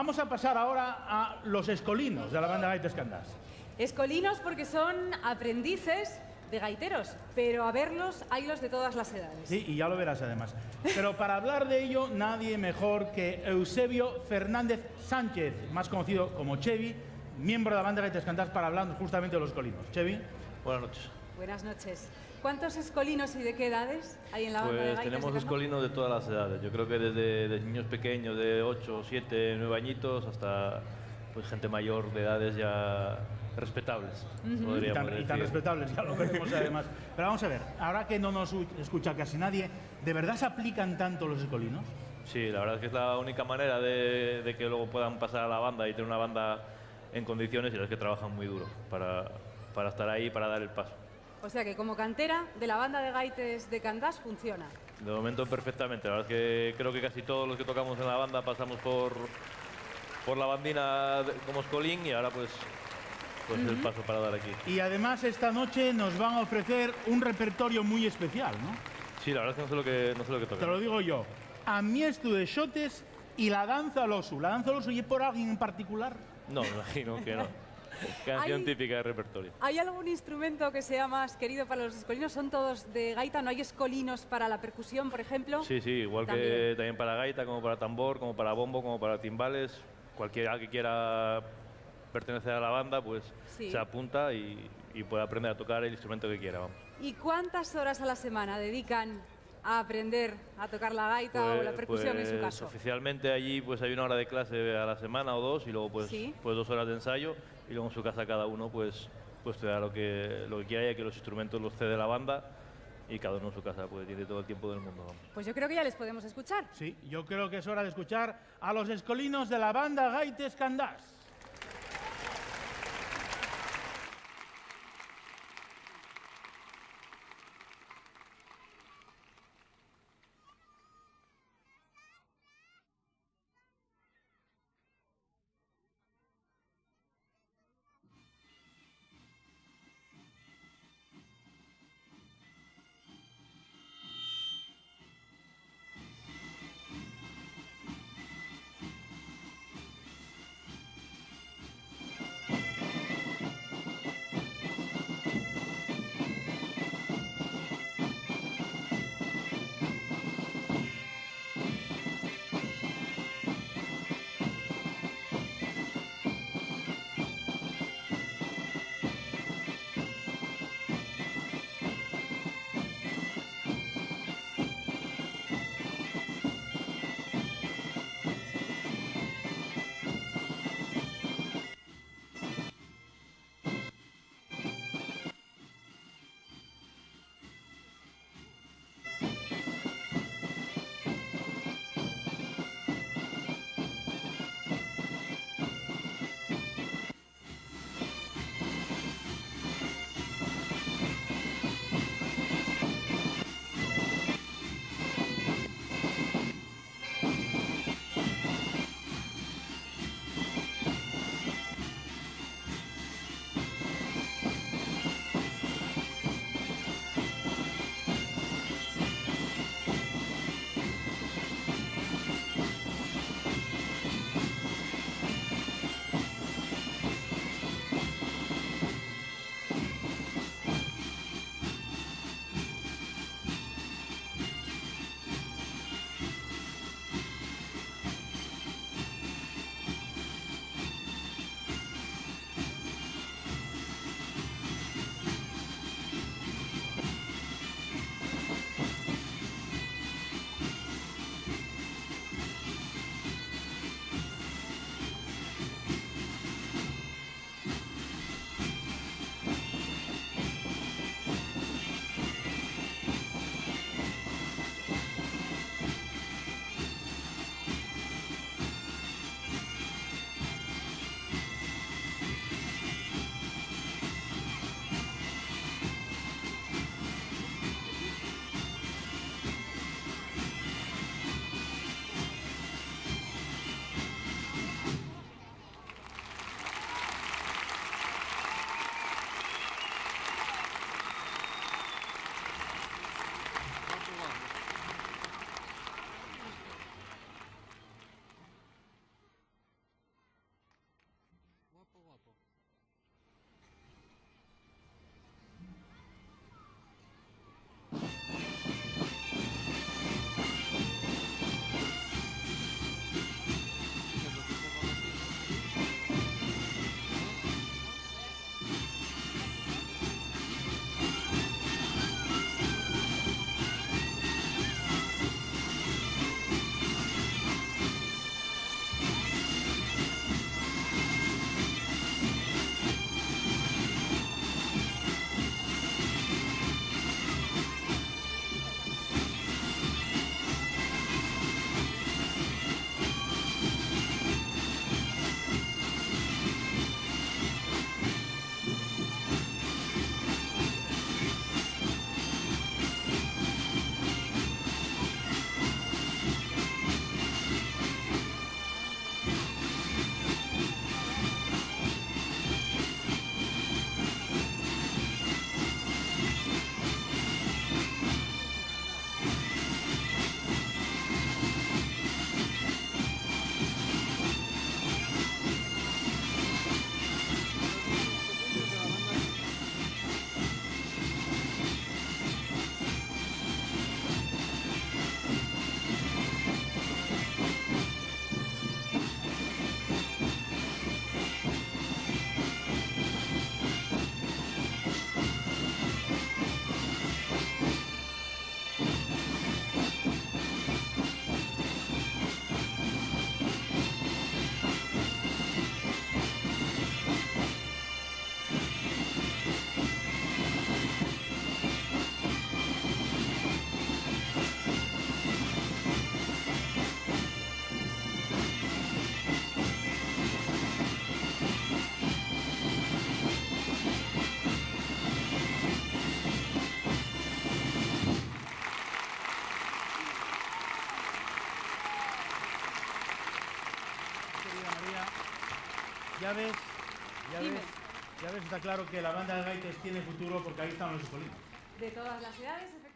Vamos a pasar ahora a los escolinos de la banda Gaites Candás. Escolinos porque son aprendices de gaiteros, pero a verlos hay los de todas las edades. Sí, y ya lo verás además. Pero para hablar de ello, nadie mejor que Eusebio Fernández Sánchez, más conocido como Chevi, miembro de la banda Gaites Candás, para hablar justamente de los escolinos. Chevi. Buenas noches. Buenas noches. ¿Cuántos escolinos y de qué edades hay en la banda de Pues Gaites tenemos de escolinos de todas las edades. Yo creo que desde niños pequeños de 8, 7, 9 añiñitos hasta pues gente mayor de edades ya respetables. Y tan respetables, ya lo veremos además. Pero vamos a ver, ahora que no nos escucha casi nadie, ¿de verdad se aplican tanto los escolinos? Sí, la verdad es que es la única manera de que luego puedan pasar a la banda y tener una banda en condiciones, y las que trabajan muy duro para estar ahí, para dar el paso. O sea que como cantera de la banda de Gaites de Candás funciona. De momento perfectamente. La verdad es que creo que casi todos los que tocamos en la banda pasamos por la bandina como escolín, y ahora pues el paso para dar aquí. Y además esta noche nos van a ofrecer un repertorio muy especial, ¿no? Sí, la verdad es que no sé lo que toca. Te lo digo yo. Amiestu de xotes y la danza al osu. ¿La danza al osu y por alguien en particular? No, me imagino que no. Canción típica de repertorio. ¿Hay algún instrumento que sea más querido para los escolinos? ¿Son todos de gaita? ¿No hay escolinos para la percusión, por ejemplo? Sí, igual que también para gaita, como para tambor, como para bombo, como para timbales. Cualquiera que quiera pertenecer a la banda, pues se apunta y puede aprender a tocar el instrumento que quiera. Vamos. ¿Y cuántas horas a la semana dedican a aprender a tocar la gaita o la percusión en su caso? Oficialmente allí pues hay una hora de clase a la semana o dos, y luego pues 2 horas de ensayo, y luego en su casa cada uno pues te da lo que quiera, ya que los instrumentos los cede la banda, y cada uno en su casa pues tiene todo el tiempo del mundo. Vamos. Pues yo creo que ya les podemos escuchar. Sí, yo creo que es hora de escuchar a los escolinos de la banda Gaites Candás. Ya ves, Dime. ya ves, está claro que la banda de gaites tiene futuro porque ahí están los escolinos. De todas las edades, efectivamente.